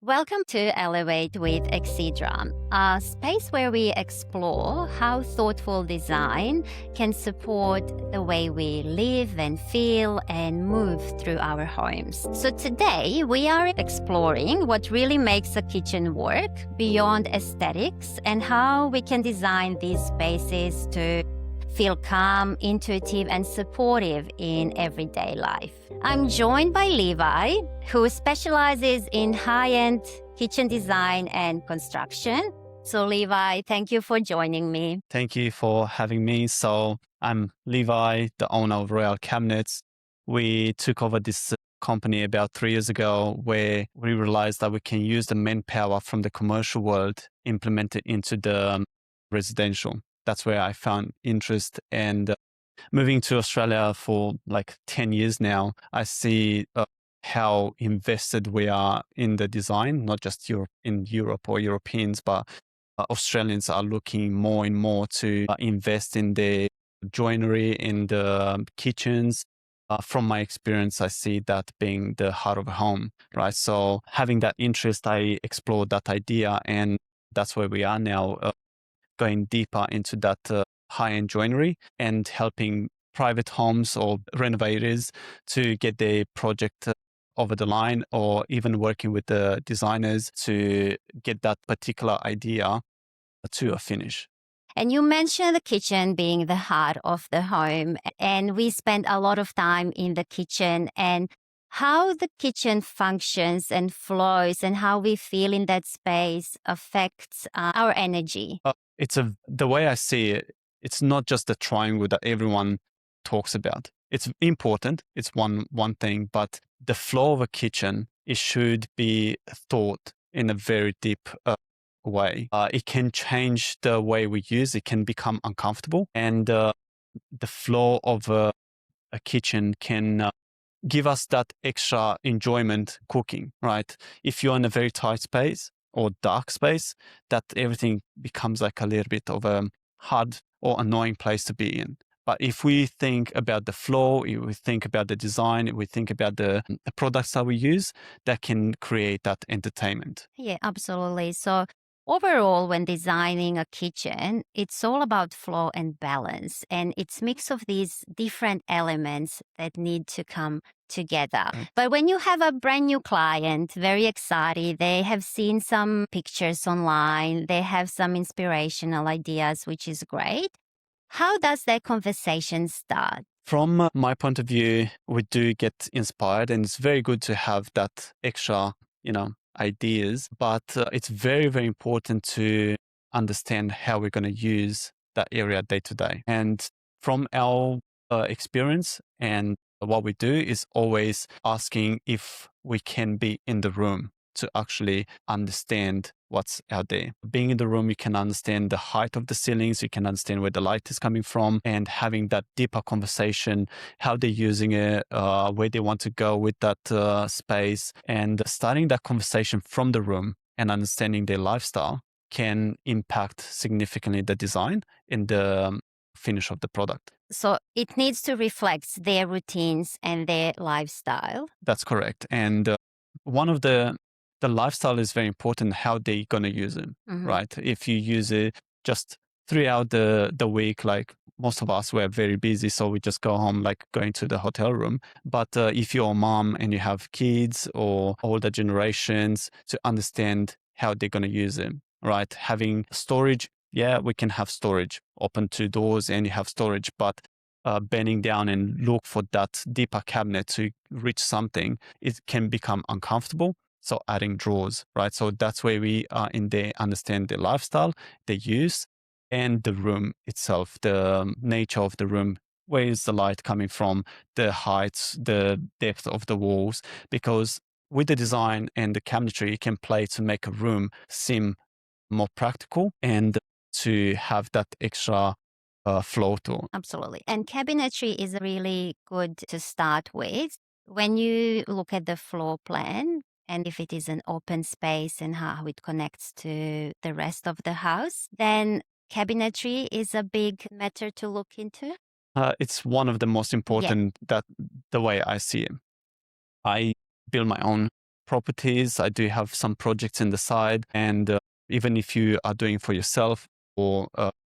Welcome to Elevate with Exedra, a space where we explore how thoughtful design can support the way we live and feel and move through our homes. So today we are exploring what really makes a kitchen work beyond aesthetics and how we can design these spaces to feel calm, intuitive, and supportive in everyday life. I'm joined by Levi, who specializes in high-end kitchen design and construction. So Levi, thank you for joining me. Thank you for having me. So I'm Levi, the owner of Royal Cabinets. We took over this company about 3 years ago, where we realized that we can use the manpower from the commercial world, implement it into the residential. That's where I found interest. And moving to Australia for like 10 years now, I see how invested we are in the design, not just in Europe or Europeans, but Australians are looking more and more to invest in the joinery, in the kitchens. From my experience, I see that being the heart of a home, right? So having that interest, I explored that idea, and that's where we are now, going deeper into that high-end joinery and helping private homes or renovators to get their project over the line, or even working with the designers to get that particular idea to a finish. And you mentioned the kitchen being the heart of the home, and we spend a lot of time in the kitchen and how the kitchen functions and flows and how we feel in that space affects our energy. The way I see it, it's not just the triangle that everyone talks about. It's important. It's one thing, but the flow of a kitchen, it should be thought in a very deep way. It can change the way we use. It can become uncomfortable, and the flow of a kitchen can give us that extra enjoyment cooking, right? If you're in a very tight space or dark space, that everything becomes like a little bit of a hard or annoying place to be in. But if we think about the flow, if we think about the design, if we think about the products that we use, that can create that entertainment. Yeah, absolutely. So overall, when designing a kitchen, it's all about flow and balance. And it's mix of these different elements that need to come together. Right. But when you have a brand new client, very excited, they have seen some pictures online, they have some inspirational ideas, which is great. How does that conversation start? From my point of view, we do get inspired, and it's very good to have that extra, ideas. But it's very, very important to understand how we're going to use that area day to day. And from our experience, and what we do is always asking if we can be in the room to actually understand what's out there. Being in the room, you can understand the height of the ceilings, you can understand where the light is coming from, and having that deeper conversation, how they're using it, where they want to go with that space, and starting that conversation from the room and understanding their lifestyle can impact significantly the design and the finish of the product. So it needs to reflect their routines and their lifestyle. That's correct. And one of the lifestyle is very important, how they going to use it, Mhm. right? If you use it just throughout the week, like most of us, we're very busy, so we just go home, like going to the hotel room. But if you're a mom and you have kids or older generations, to understand how they're going to use it, right? Having storage, yeah, we can have storage, open two doors and you have storage, but bending down and look for that deeper cabinet to reach something, it can become uncomfortable. So adding drawers, right? So that's where we are in there, understand the lifestyle, the use, and the room itself, the nature of the room. Where is the light coming from? The heights, the depth of the walls. Because with the design and the cabinetry, it can play to make a room seem more practical and to have that extra flow to. Absolutely. And cabinetry is really good to start with. When you look at the floor plan, and if it is an open space and how it connects to the rest of the house, then cabinetry is a big matter to look into. It's one of the most Yeah. important, that the way I see it. I build my own properties. I do have some projects in the side. And even if you are doing for yourself or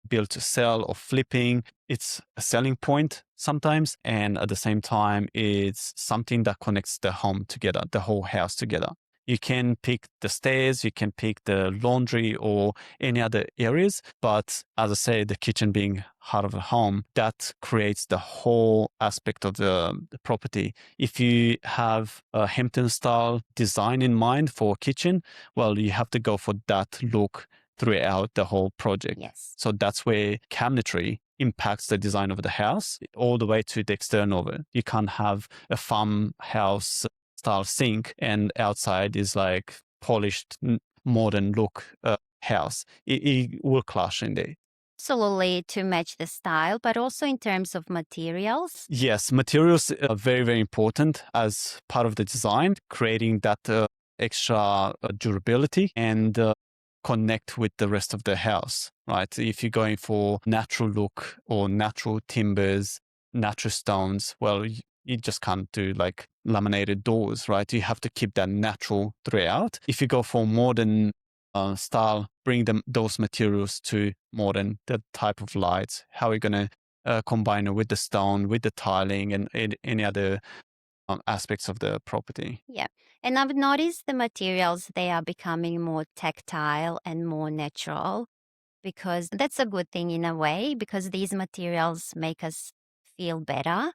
build to sell or flipping, it's a selling point sometimes. And at the same time, it's something that connects the home together, the whole house together. You can pick the stairs, you can pick the laundry or any other areas. But as I say, the kitchen being heart of the home, that creates the whole aspect of the property. If you have a Hampton style design in mind for a kitchen, well, you have to go for that look throughout the whole project. Yes. So that's where cabinetry impacts the design of the house all the way to the external of it. You can't have a farmhouse style sink and outside is like polished modern look house. It will clash in there. Absolutely, to match the style, but also in terms of materials. Yes, materials are very, very important as part of the design, creating that extra durability and connect with the rest of the house, right? If you're going for natural look or natural timbers, natural stones, well, you just can't do like laminated doors, right? You have to keep that natural throughout. If you go for modern style, bring those materials to modern, the type of lights, how are you going to combine it with the stone, with the tiling and any other aspects of the property. Yeah. And I've noticed the materials, they are becoming more tactile and more natural, because that's a good thing in a way, because these materials make us feel better.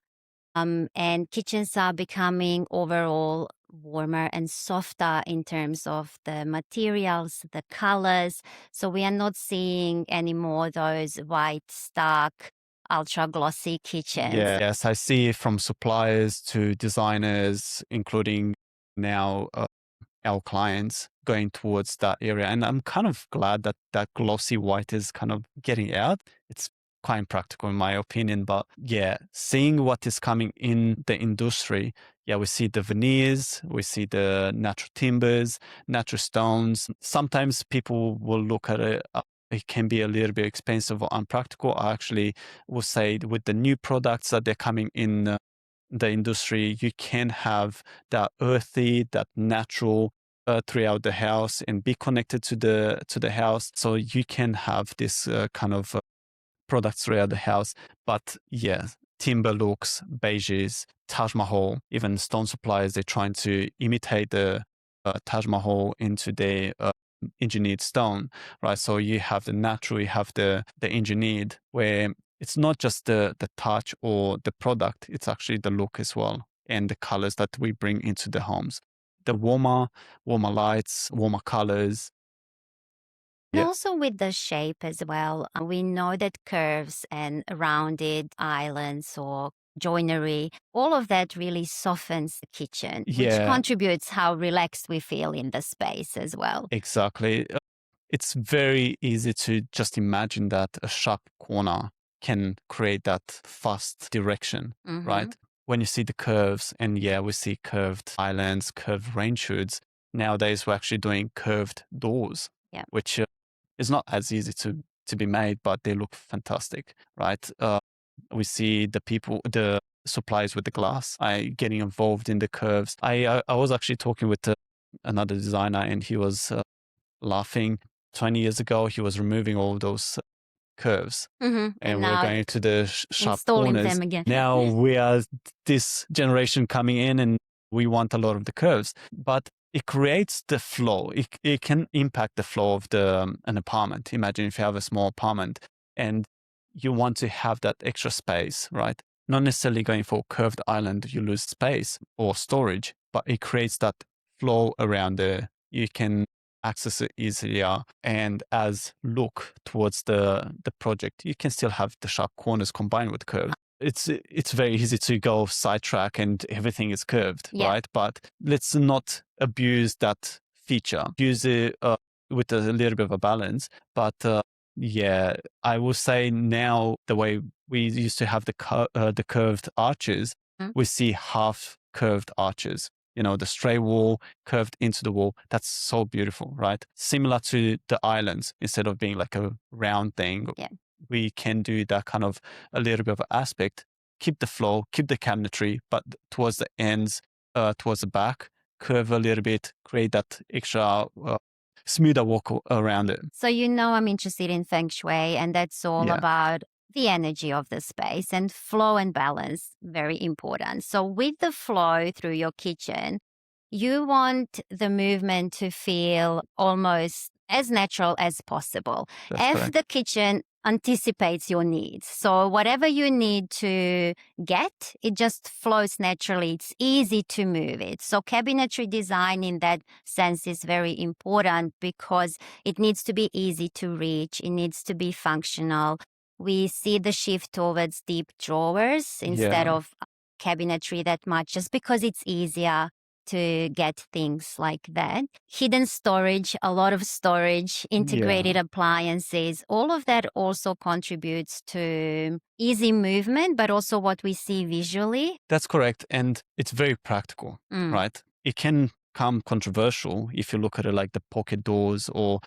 And kitchens are becoming overall warmer and softer in terms of the materials, the colors. So we are not seeing anymore those white, stark, ultra glossy kitchens. Yes, I see from suppliers to designers, including now our clients going towards that area. And I'm kind of glad that that glossy white is kind of getting out. It's quite impractical in my opinion, but yeah, seeing what is coming in the industry, yeah, we see the veneers, we see the natural timbers, natural stones. Sometimes people will look at it. It can be a little bit expensive or unpractical. I actually will say with the new products that they're coming in the industry, you can have that earthy, that natural throughout the house and be connected to the house. So you can have this kind of products throughout the house. But yeah, timber looks, beiges, Taj Mahal, even stone suppliers, they're trying to imitate the Taj Mahal into their engineered stone, right? So you have the natural, you have the engineered, where it's not just the touch or the product, it's actually the look as well and the colors that we bring into the homes. The warmer lights, warmer colors. And Yeah. also with the shape as well. We know that curves and rounded islands or joinery, all of that really softens the kitchen, which Yeah, contributes how relaxed we feel in the space as well. exactly. It's very easy to just imagine that a sharp corner can create that fast direction, Mhm. right? When you see the curves, and yeah, we see curved islands, curved range hoods. Nowadays, we're actually doing curved doors, Yeah. which is not as easy to be made, but they look fantastic, right? We see the suppliers with the glass. I getting involved in the curves. I was actually talking with another designer, and he was laughing. 20 years ago, he was removing all those curves And and we're now going to the sharp installing corners. them again. Now we are this generation coming in and we want a lot of the curves, but it creates the flow. It can impact the flow of an apartment. Imagine if you have a small apartment and you want to have that extra space, right? Not necessarily going for a curved island, you lose space or storage, but it creates that flow around there. You can access it easier and as look towards the project, you can still have the sharp corners combined with curves. It's very easy to go sidetrack and everything is curved, Yeah. right? But let's not abuse that feature. Use it with a little bit of a balance. But yeah, I will say now the way we used to have the curved arches, Mm. we see half curved arches. You know, the stray wall curved into the wall. That's so beautiful, right? Similar to the islands, instead of being like a round thing, Yeah. we can do that kind of a little bit of aspect, keep the flow, keep the cabinetry, but towards the ends, towards the back, curve a little bit, create that extra smoother walk around it. So, I'm interested in feng shui, and that's all Yeah, about the energy of the space and flow and balance, very important. So, with the flow through your kitchen, you want the movement to feel almost as natural as possible. that's If correct. the kitchen anticipates your needs, so whatever you need to get, it just flows naturally. It's easy to move it. So, cabinetry design in that sense is very important because it needs to be easy to reach, it needs to be functional. We see the shift towards deep drawers instead Yeah, of cabinetry that much just because it's easier to get things like that. Hidden storage, a lot of storage, integrated yeah, appliances, all of that also contributes to easy movement, but also what we see visually. that's correct. And it's very practical, Mm, right? It can come controversial if you look at it like the pocket doors or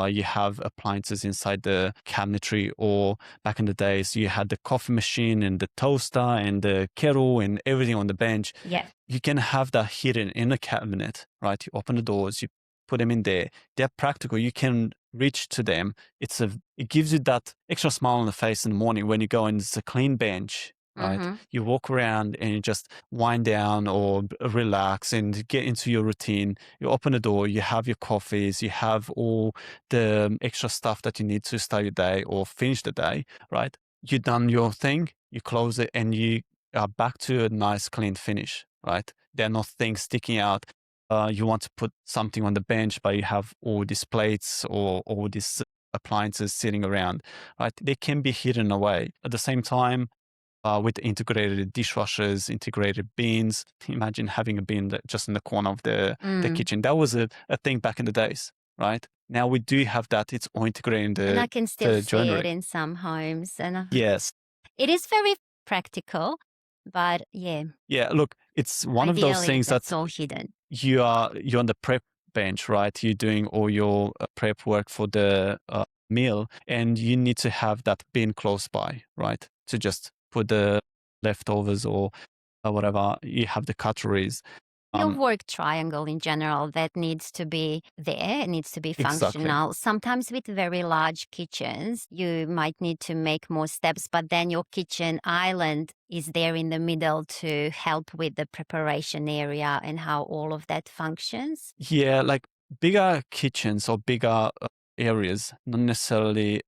you have appliances inside the cabinetry, or back in the days, you had the coffee machine and the toaster and the kettle and everything on the bench. yeah. You can have that hidden in a cabinet, right? You open the doors, you put them in there. They're practical. You can reach to them. It gives you that extra smile on the face in the morning when you go and it's a clean bench, right? Mm-hmm. You walk around and you just wind down or relax and get into your routine. You open the door, you have your coffees, you have all the extra stuff that you need to start your day or finish the day, right? You done your thing, you close it, and you are back to a nice clean finish, right? There are not things sticking out. You want to put something on the bench, but you have all these plates or all these appliances sitting around, right? They can be hidden away. At the same time, with integrated dishwashers, integrated bins. Imagine having a bin just in the corner of the Mm. kitchen. That was a thing back in the days, right? Now we do have that. It's all integrated in And I the, can still the see it joinery. in some homes. And Yes. it is very practical, but yeah, Yeah. Look, it's one of those ideally things that's that all hidden. you're on the prep bench, right? You're doing all your prep work for the meal, and you need to have that bin close by, right? To just put the leftovers or whatever you have the cutleries. Your Um, work triangle in general that needs to be there, it needs to be exactly, functional. Sometimes with very large kitchens, you might need to make more steps, but then your kitchen island is there in the middle to help with the preparation area and how all of that functions. yeah, like bigger kitchens or bigger areas, not necessarily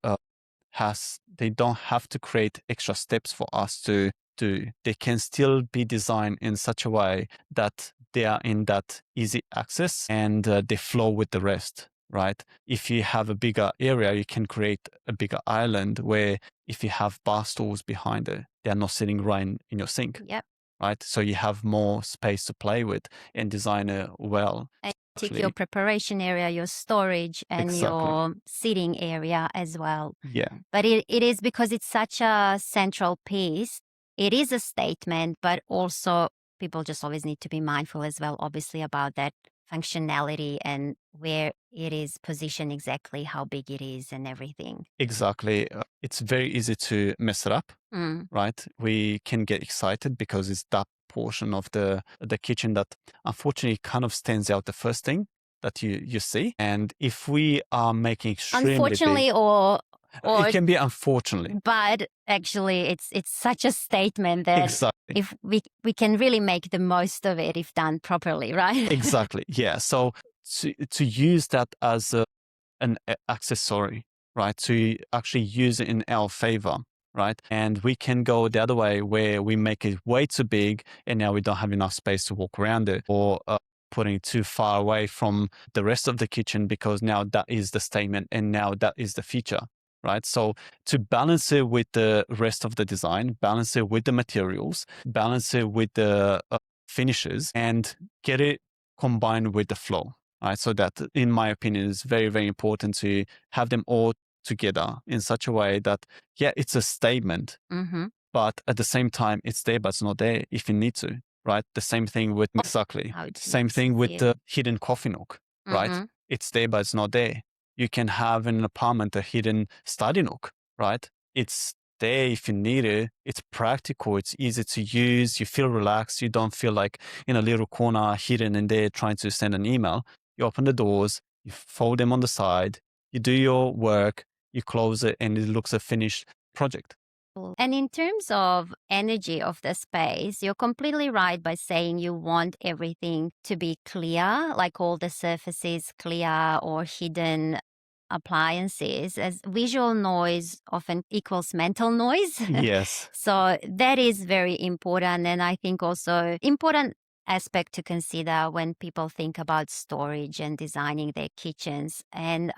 they don't have to create extra steps for us to do. They can still be designed in such a way that they are in that easy access and they flow with the rest, right? If you have a bigger area, you can create a bigger island where if you have bar stools behind it, they're not sitting right in your sink, Yep. right? So you have more space to play with and design it well. And take your Actually, preparation area, your storage, and exactly. your sitting area as well. Yeah, But it is because it's such a central piece. It is a statement, but also people just always need to be mindful as well, obviously, about that functionality and where it is positioned exactly, how big it is, and everything. exactly. It's very easy to mess it up, Mm. right? We can get excited because it's that portion of the kitchen that unfortunately kind of stands out the first thing that you see. And if we are making extremely big, Unfortunately, or it can be unfortunately. but actually, it's such a statement that Exactly. if we can really make the most of it if done properly, right? Exactly. Yeah. So to use that as an accessory, right? To actually use it in our favor, right? And we can go the other way where we make it way too big and now we don't have enough space to walk around it, or putting it too far away from the rest of the kitchen because now that is the statement and now that is the feature. Right. So to balance it with the rest of the design, balance it with the materials, balance it with the finishes, and get it combined with the flow. Right. So that, in my opinion, is very, very important to have them all together in such a way that, yeah, it's a statement, Mm-hmm. but at the same time, it's there, but it's not there if you need to. Right. The same thing with exactly. How it Same looks. thing with Yeah. the hidden coffee nook. Right. Mm-hmm. It's there, but it's not there. You can have in an apartment a hidden study nook. Right. It's there if you need it. It's practical. It's easy to use. You feel relaxed. You don't feel like in a little corner hidden in there trying to send an email. You open the doors, you fold them on the side, you do your work, you close it, and it looks a finished project. And in terms of energy of the space, you're completely right by saying you want everything to be clear, like all the surfaces clear or hidden appliances, as visual noise often equals mental noise. Yes. So that is very important. And I think also important aspect to consider when people think about storage and designing their kitchens, and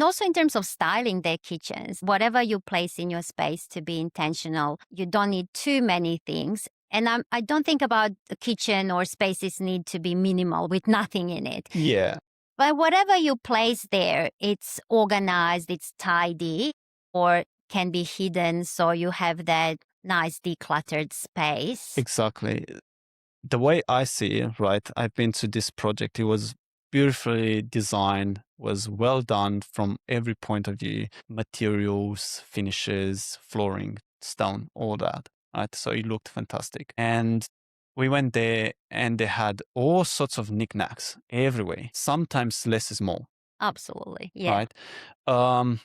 also in terms of styling their kitchens, whatever you place in your space to be intentional. You don't need too many things, and I don't think about the kitchen or spaces need to be minimal with nothing in it. Yeah. But whatever you place there, it's organized, it's tidy, or can be hidden, so you have that nice decluttered space. Exactly. The way I see it, right, I've been to this project. It was beautifully designed, was well done from every point of view, materials, finishes, flooring, stone, all that, right? So it looked fantastic. And we went there and they had all sorts of knickknacks everywhere. Sometimes less is more, Absolutely. Yeah. right?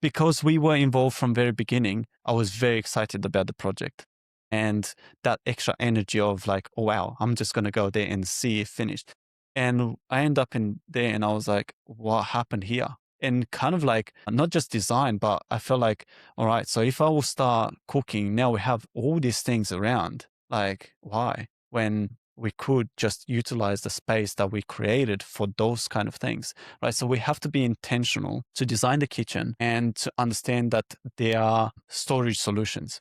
Because we were involved from very beginning, I was very excited about the project. And that extra energy of like, oh, wow, I'm just going to go there and see it finished. And I end up in there and I was like, what happened here? And kind of like, not just design, but I felt like, all right, so if I will start cooking, now we have all these things around. Like, why? When we could just utilize the space that we created for those kind of things, right? So we have to be intentional to design the kitchen and to understand that there are storage solutions,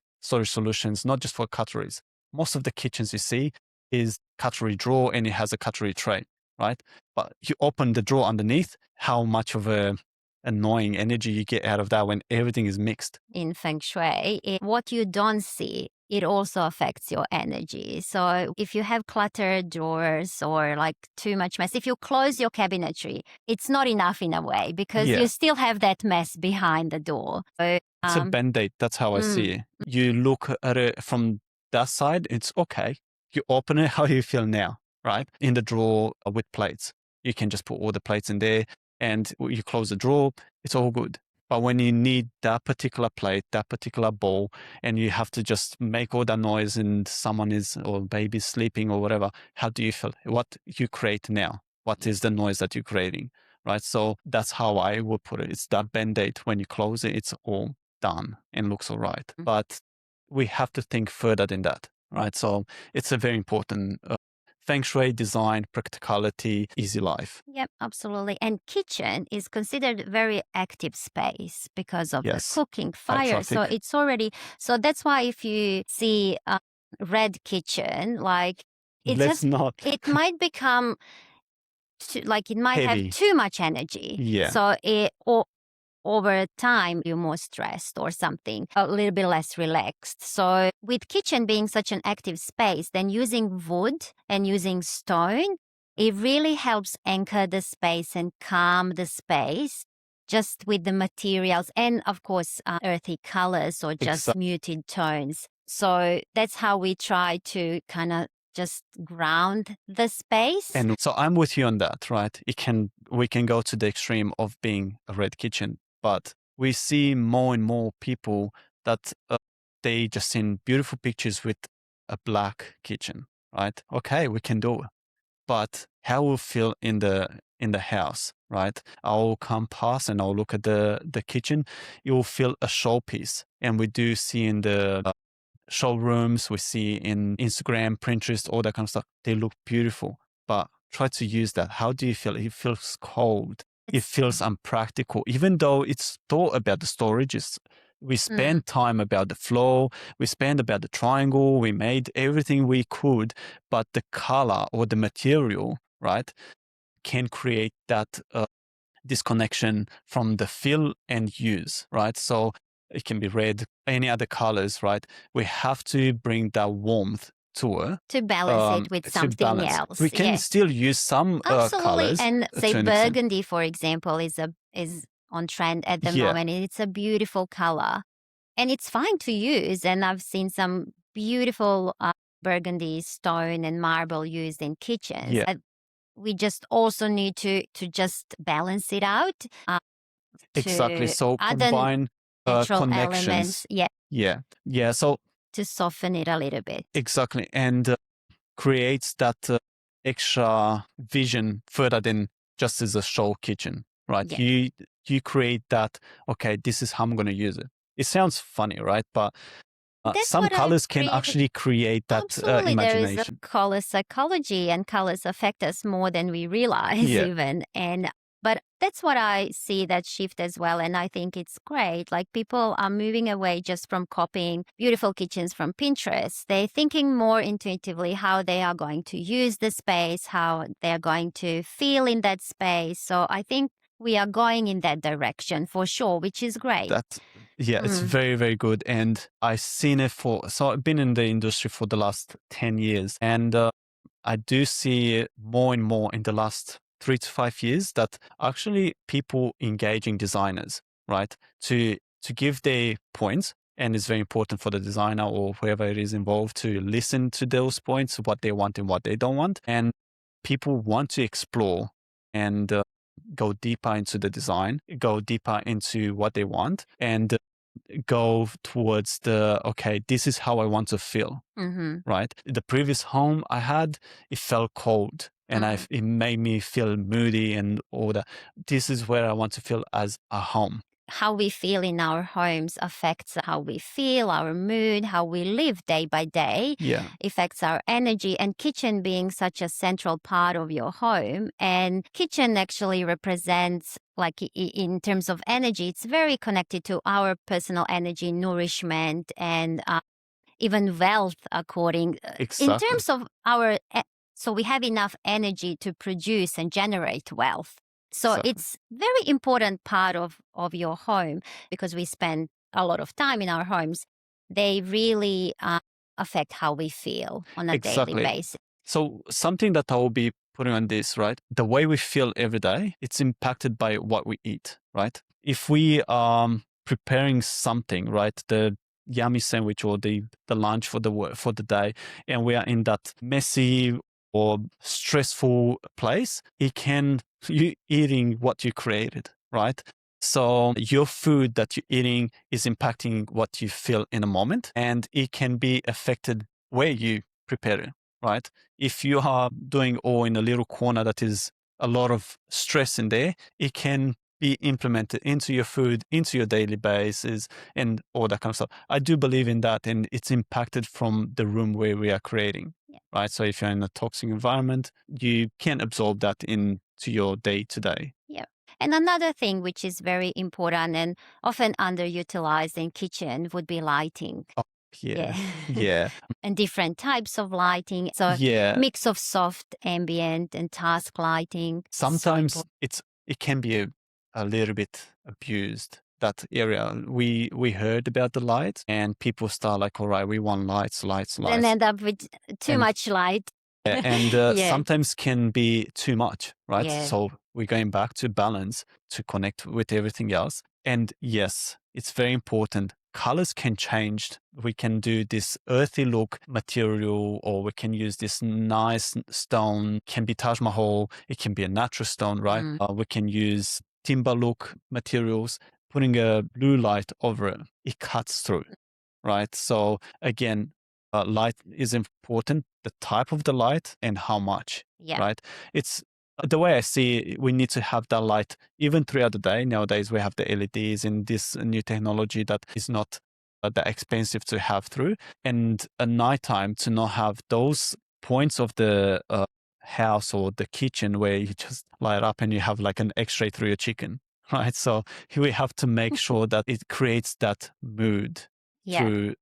not just for cutleries. Most of the kitchens you see is cutlery drawer and it has a cutlery tray, right? But you open the drawer underneath, how much of a annoying energy you get out of that when everything is mixed. In Feng Shui, what you don't see, it also affects your energy. So if you have cluttered drawers or like too much mess, if you close your cabinetry, it's not enough in a way because Yeah. you still have that mess behind the door. So, It's a band-aid. That's how I see it. You look at it from that side, it's okay. You open it, how do you feel now, right? In the drawer with plates. You can just put all the plates in there and you close the drawer, it's all good. But when you need that particular plate, that particular bowl, and you have to just make all that noise and someone is, or baby's sleeping or whatever, how do you feel? What you create now? What is the noise that you're creating, right? So that's how I would put it. It's that band-aid. When you close it, it's all done and looks all right. But we have to think further than that, right? So it's a very important Feng Shui, design, practicality, easy life. Yep, absolutely. And kitchen is considered very active space because of Yes. the cooking High fire. So traffic. it's already, so that's why if you see a red kitchen, like Let's not. it might become like it might Heavy. have too much energy. Yeah. So over time, you're more stressed or something, a little bit less relaxed. So with kitchen being such an active space, then using wood and using stone, it really helps anchor the space and calm the space just with the materials and, of course, earthy colors or just muted tones. So that's how we try to kind of just ground the space. And so I'm with you on that, right? We can go to the extreme of being a red kitchen, but we see more and more people that they just send beautiful pictures with a black kitchen, right? Okay, we can do it, but how will feel in the house, right? I'll come past and I'll look at the kitchen. You'll feel a showpiece, and we do see in the showrooms, we see in Instagram, Pinterest, all that kind of stuff. They look beautiful, but try to use that. How do you feel? It feels cold. It feels unpractical, even though it's thought about the storages. We spend time about the flow. We spend about the triangle. We made everything we could, but the color or the material, right, can create that disconnection from the feel and use, right? So it can be red, any other colors, right? We have to bring that warmth to it. To balance it with To something balance. else. We can still use some Absolutely. colors. And to say an extent. burgundy, for example, is on trend at the moment. It's a beautiful color. and it's fine to use. And I've seen some beautiful burgundy stone and marble used in kitchens. Yeah, We just also need to just balance it out exactly. to So other combine natural connections. elements, yeah, Yeah, yeah. So to soften it a little bit. exactly, and creates that extra vision further than just as a show kitchen, right? Yeah. You create that. Okay, this is how I'm going to use it. It sounds funny, right? But That's some what I colors can really actually create that absolutely. There is a imagination. color psychology, and colors affect us more than we realize, Yeah, even. And but that's what I see that shift as well. And I think it's great. Like people are moving away just from copying beautiful kitchens from Pinterest. They're thinking more intuitively how they are going to use the space, how they're going to feel in that space. So I think we are going in that direction for sure, which is great. that yeah, it's Mm. very, very good. And I've seen it so I've been in the industry for the last 10 years, and I do see it more and more in the last 3 to 5 years that actually people engaging designers, right, to give their points. And it's very important for the designer or whoever it is involved to listen to those points, what they want and what they don't want. And people want to explore and go deeper into the design, go deeper into what they want, and go towards the, okay, this is how I want to feel, Hmm. right? The previous home I had, it felt cold and it made me feel moody and all that. This is where I want to feel as a home. How we feel in our homes affects how we feel, our mood, how we live day by day, Yeah, affects our energy. And kitchen being such a central part of your home, and kitchen actually represents, like in terms of energy, it's very connected to our personal energy, nourishment, and even wealth. According in exactly. terms of our so we have enough energy to produce and generate wealth. So Exactly. it's very important part of your home, because we spend a lot of time in our homes. They really affect how we feel on a daily Exactly. basis. So something that I will be putting on this, right? The way we feel every day, it's impacted by what we eat, right? If we preparing something, right, the yummy sandwich or the lunch for for the day, and we are in that messy or stressful place, it can you eating what you created, right? So your food that you're eating is impacting what you feel in a moment, and it can be affected where you prepare it, right? If you are doing all in a little corner that is a lot of stress in there, it can be implemented into your food, into your daily basis, and all that kind of stuff. I do believe in that, and it's impacted from the room where we are creating, Yeah. right? So if you're in a toxic environment, you can absorb that into your day to day. Yeah. And another thing which is very important and often underutilized in kitchen would be lighting. Oh, Yeah. yeah, yeah, And different types of lighting. So yeah. mix of soft, ambient, and task lighting. So Sometimes important. it can be a little bit abused, that area. We heard about the lights and people start like, all right, we want lights, lights, Then lights. end up with too And much light. Yeah. sometimes can be too much, right? Yeah. So we're going back to balance to connect with everything else. And yes, it's very important. Colors can change. We can do this earthy look material, or we can use this nice stone. Can be Taj Mahal. It can be a natural stone, right? Mm. We can use timber look materials. Putting a blue light over it, it cuts through, right? So again, light is important, the type of the light and how much, Yeah. right? It's the way I see it, we need to have that light even throughout the day. Nowadays, we have the LEDs and this new technology that is not that expensive to have through. And at nighttime, to not have those points of the house or the kitchen where you just light up and you have like an X-ray through your chicken, right? So we have to make sure that it creates that mood Yeah. through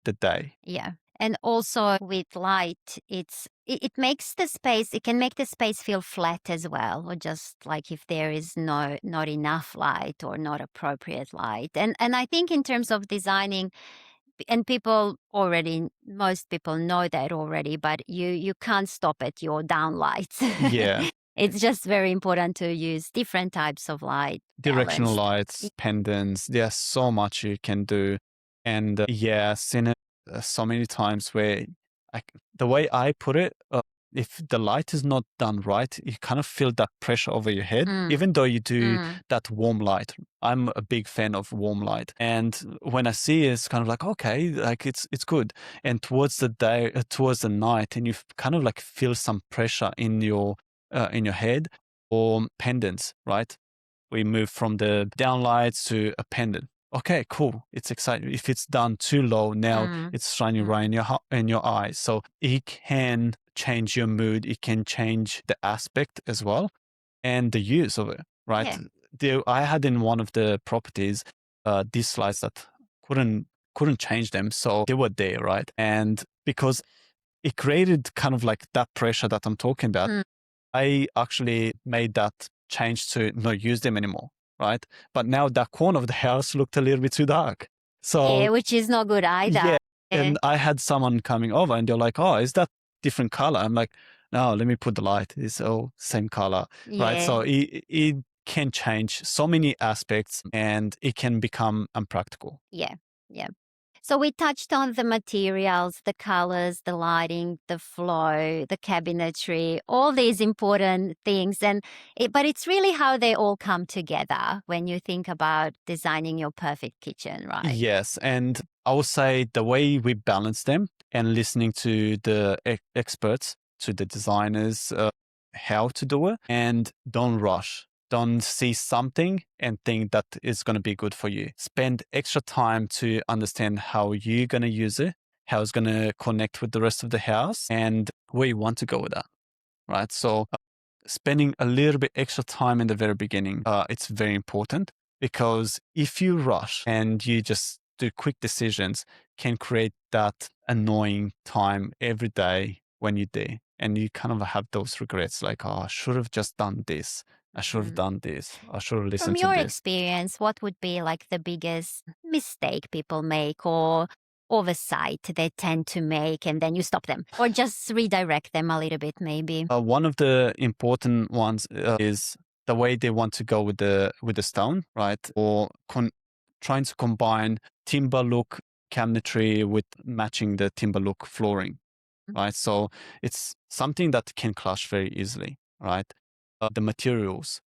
the day. Yeah. And also with light, it makes the space, it can make the space feel flat as well, or just like if there is not enough light or not appropriate light. And I think in terms of designing, and most people know that already, but you can't stop at your down lights. Yeah, It's just very important to use different types of light directional balance. lights, pendants. There's so much you can do. And yeah, I've seen it so many times where the way I put it, if the light is not done right, you kind of feel that pressure over your head, Mm, even though you do mm. that warm light. I'm a big fan of warm light. And when I see it, it's kind of like, okay, like it's good. And towards the day, towards the night, and you kind of like feel some pressure in your head or pendants, right? We move from the downlights to a pendant. Okay, cool. It's exciting. If it's done too low, now Mm, it's shining right mm. in your eyes. So it can change your mood. It can change the aspect as well, and the use of it. Right. Yeah. I had in one of the properties these lights that couldn't couldn't change them, so they were there, right? And because it created kind of like that pressure that I'm talking about, Mm. I actually made that change to not use them anymore, right? But now that corner of the house looked a little bit too dark. Yeah, So which is not good yeah, either. Yeah. and I had someone coming over and they're like, "Oh, is that different color?" I'm like, "No, let me put the light. It's all same color," right? Yeah. So it can change so many aspects and it can become unpractical. Yeah. Yeah. So we touched on the materials, the colors, the lighting, the flow, the cabinetry, all these important things. But it's really how they all come together when you think about designing your perfect kitchen, right? Yes, and I would say the way we balance them and listening to the experts, to the designers, how to do it, and don't rush. Don't see something and think that it's going to be good for you. Spend extra time to understand how you're going to use it, how it's going to connect with the rest of the house, and where you want to go with that, right? So spending a little bit extra time in the very beginning, it's very important because if you rush and you just do quick decisions, can create that annoying time every day when you do. And you kind of have those regrets like, oh, I should have just done this. I should have Mhm. done this. I should have From listened to your this. experience, what would be like the biggest mistake people make or oversight they tend to make and then you stop them or just redirect them a little bit maybe? One of the important ones is the way they want to go with the stone, right? Or trying to combine timber look cabinetry with matching the timber look flooring, right? So it's something that can clash very easily, right? The materials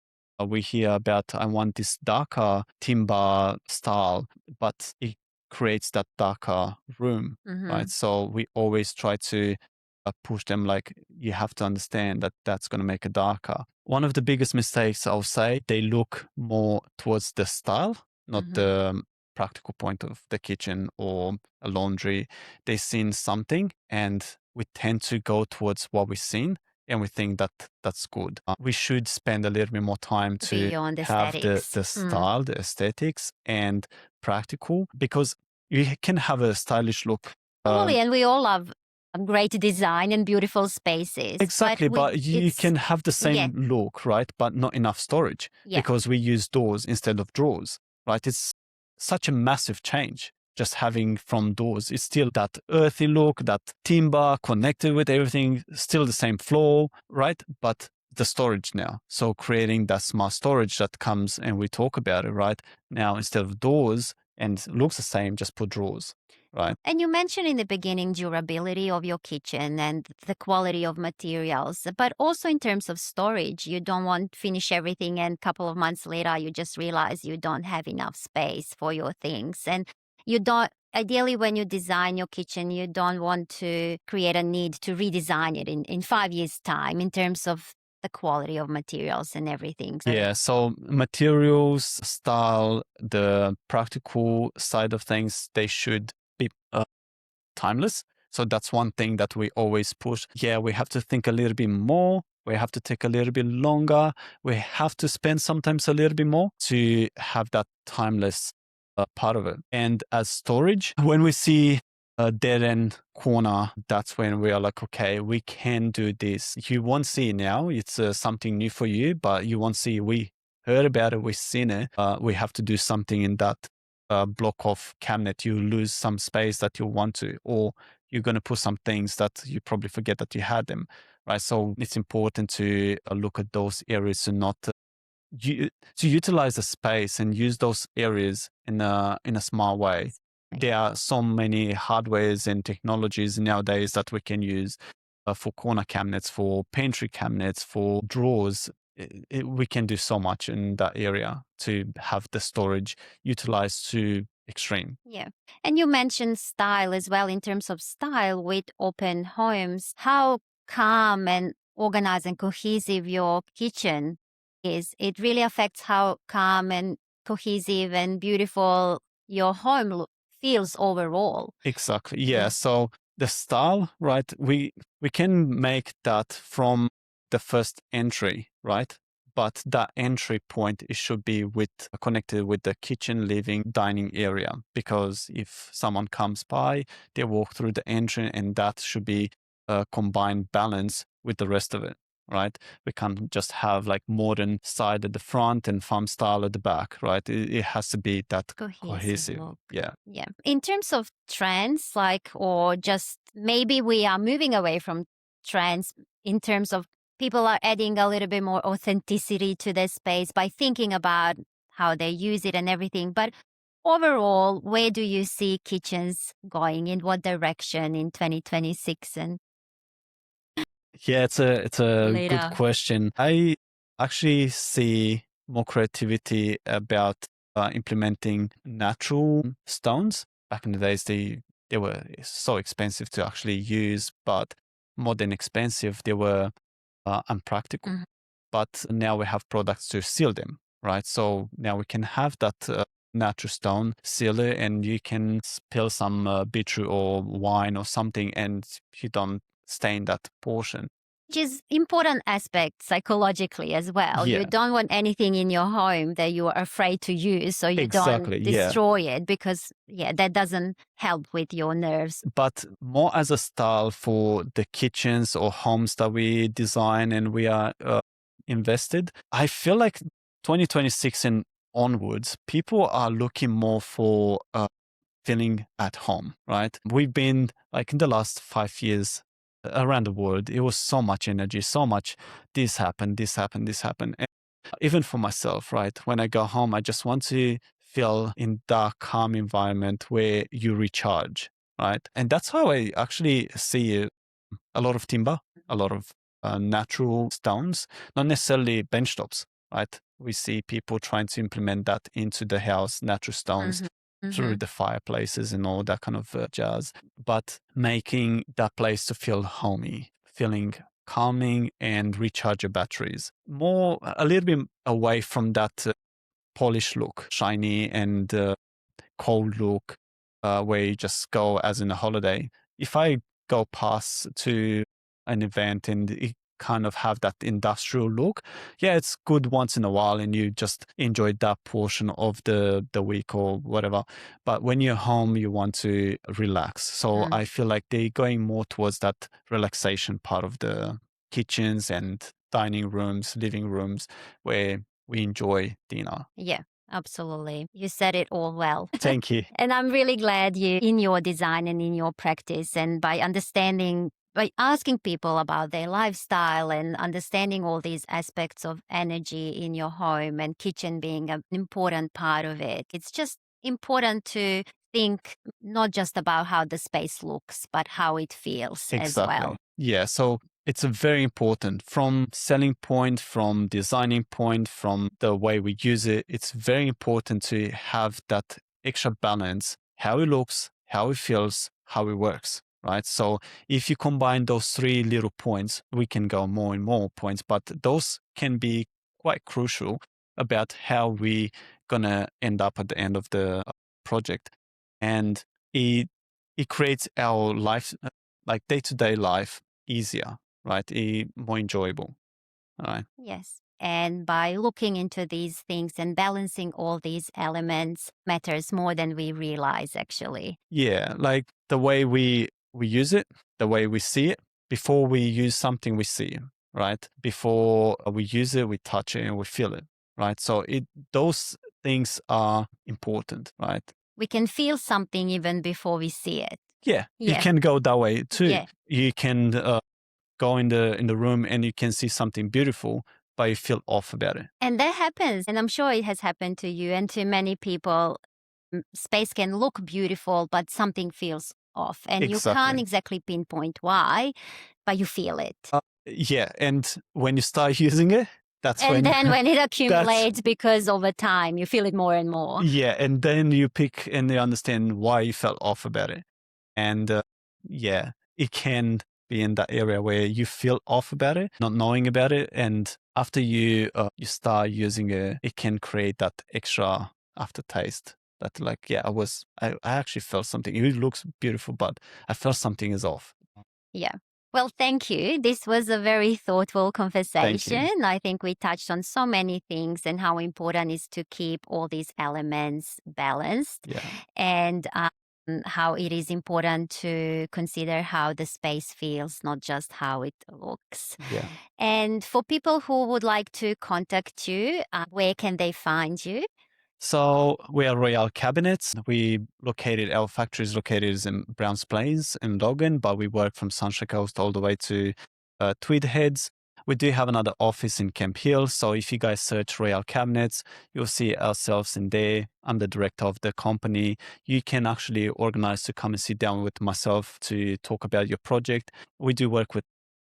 we hear about, I want this darker timber style, but it creates that darker room, right? Mm-hmm. So we always try to push them like you have to understand that that's going to make it darker. One of the biggest mistakes I'll say, they look more towards the style, not Mm-hmm. the practical point of the kitchen or a laundry. They've seen something and we tend to go towards what we've seen and we think that that's good. We should spend a little bit more time to Beyond have aesthetics. the style, the aesthetics and practical because you can have a stylish look. Totally, and we all love great design and beautiful spaces, but Exactly, but you it's can have the yeah, same look, right? But not enough storage yeah. because we use doors instead of drawers, right? It's such a massive change just having from doors. It's still that earthy look, that timber connected with everything, still the same floor, right? But the storage now. So creating that smart storage that comes and we talk about it, right? Now instead of doors and looks the same, just put drawers, right? And you mentioned in the beginning durability of your kitchen and the quality of materials, but also in terms of storage, you don't want to finish everything and a couple of months later you just realize you don't have enough space for your things. And you don't ideally when you design your kitchen, you don't want to create a need to redesign it in 5 years' time in terms of the quality of materials and everything. So Yeah, so materials, style, the practical side of things, they should be timeless. So that's one thing that we always push. Yeah, we have to think a little bit more. We have to take a little bit longer. We have to spend sometimes a little bit more to have that timeless part of it. And as storage, when we see a dead end corner, that's when we are like, okay, we can do this. You won't see it now. It's something new for you, but you won't see. We heard about it. We've seen it. We have to do something in that block of cabinet. You lose some space that you want to, or you're going to put some things that you probably forget that you had them, right? So it's important to look at those areas and not to utilize the space and use those areas in a smart way. there are so many hardwares and technologies nowadays that we can use for corner cabinets, for pantry cabinets, for drawers. We can do so much in that area to have the storage utilized to extreme. Yeah. And you mentioned style as well. In terms of style with open homes, how calm and organized and cohesive your kitchen is. It really affects how calm and cohesive and beautiful your home feels overall. Exactly. Yeah. Mm. So the style, right? We can make that from the first entry, right? But that entry point, it should be connected with the kitchen, living, dining area. Because if someone comes by, they walk through the entry, and that should be a combined balance with the rest of it, right? We can't just have like modern side at the front and farm style at the back, right? It has to be that Cohesive cohesive. look. Yeah. Yeah. In terms of trends, like, or just maybe we are moving away from trends in terms of people are adding a little bit more authenticity to their space by thinking about how they use it and everything. But overall, where do you see kitchens going? In what direction in 2026 and Yeah, it's a good later? question. I actually see more creativity about implementing natural stones. Back in the days, they were so expensive to actually use, but more than expensive, they were unpractical. Mhm. But now we have products to seal them, right? So now we can have that natural stone sealer, and you can spill some beetroot or wine or something, and you don't stain that portion. Which is important aspect psychologically as well. You Yeah, don't want anything in your home that you are afraid to use, so you don't exactly. Yeah. destroy it because yeah, that doesn't help with your nerves. But more as a style for the kitchens or homes that we design and we are invested. I feel like 2026 and onwards, people are looking more for feeling at home, right? We've been like in the last 5 years around the world, it was so much energy, so much this happened, this happened, this happened. And even for myself, right? When I go home, I just want to feel in that calm environment where you recharge, right? And that's how I actually see a lot of timber, a lot of natural stones, not necessarily bench tops, right? We see people trying to implement that into the house, natural stones Mhm. through Mhm. the fireplaces and all that kind of jazz, but making that place to feel homey, feeling calming and recharge your batteries. More, a little bit away from that polished look, shiny and cold look, where you just go as in a holiday. If I go past to an event and it kind of have that industrial look, yeah, it's good once in a while and you just enjoy that portion of the week or whatever. But when you're home, you want to relax. So Mm. I feel like they're going more towards that relaxation part of the kitchens and dining rooms, living rooms, where we enjoy dinner. Yeah, absolutely. You said it all well. Thank you. And I'm really glad you, in your design and in your practice, and by understanding, by asking people about their lifestyle and understanding all these aspects of energy in your home and kitchen being an important part of it. It's just important to think not just about how the space looks, but how it feels as well. Exactly. Yeah. So it's a very important from selling point, from designing point, from the way we use it. It's very important to have that extra balance, how it looks, how it feels, how it works. Right. So if you combine those three little points, we can go more and more points, but those can be quite crucial about how we gonna end up at the end of the project. And it it creates our life like day-to-day life easier, right? More enjoyable, right? Yes. And by looking into these things and balancing all these elements matters more than we realize, actually. Yeah, like the way we use it, the way we see it. Before we use something, we see it, right? Before we use it, we touch it and we feel it, right? So those things are important, right? We can feel something even before we see it. Yeah, you Yeah. can go that way too. Yeah. You can go in the room and you can see something beautiful, but you feel off about it. And that happens. And I'm sure it has happened to you and to many people. space can look beautiful, but something feels off. And you can't Exactly. exactly pinpoint why, but you feel it. Yeah. And when you start using it, that's And when then when it that's accumulates, because over time you feel it more and more. yeah. And then you pick and you understand why you felt off about it. And yeah, it can be in that area where you feel off about it, not knowing about it. And after you start using it, it can create that extra aftertaste that like, yeah, I actually felt something. It looks beautiful, but I felt something is off. Yeah. Well, thank you. This was a very thoughtful Thank you. conversation. I think we touched on so many things and how important it is to keep all these elements balanced, Yeah. and how it is important to consider how the space feels, not just how it looks. Yeah. And for people who would like to contact you, where can they find you? So we are Royal Cabinets. Our factory is located in Browns Plains in Logan, but we work from Sunshine Coast all the way to Tweed Heads. We do have another office in Camp Hill. So if you guys search Royal Cabinets, you'll see ourselves in there. I'm the director of the company. You can actually organize to come and sit down with myself to talk about your project. We do work with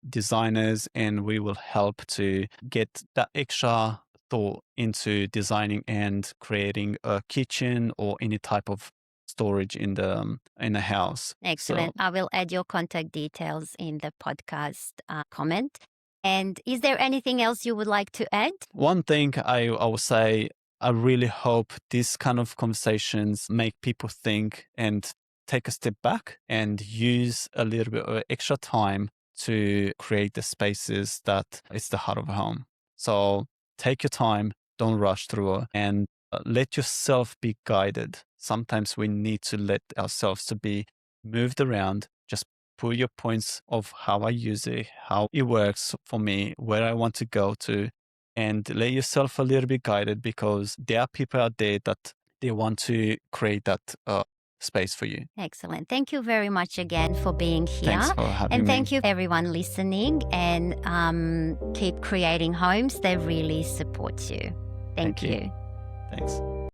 designers and we will help to get that extra thought into designing and creating a kitchen or any type of storage in the house. Excellent. I will add your contact details in the podcast comment. And is there anything else you would like to add? One thing I will say, I really hope these kind of conversations make people think and take a step back and use a little bit of extra time to create the spaces that it's the heart of a home. So take your time, don't rush through it, and let yourself be guided. Sometimes we need to let ourselves to be moved around. Just put your points of how I use it, how it works for me, where I want to go to, and let yourself a little bit guided because there are people out there that they want to create that space for you. Excellent. Thank you very much again for being here. Thanks for having and me. thank you everyone listening, and keep creating homes that really support you. Thank you. Thanks.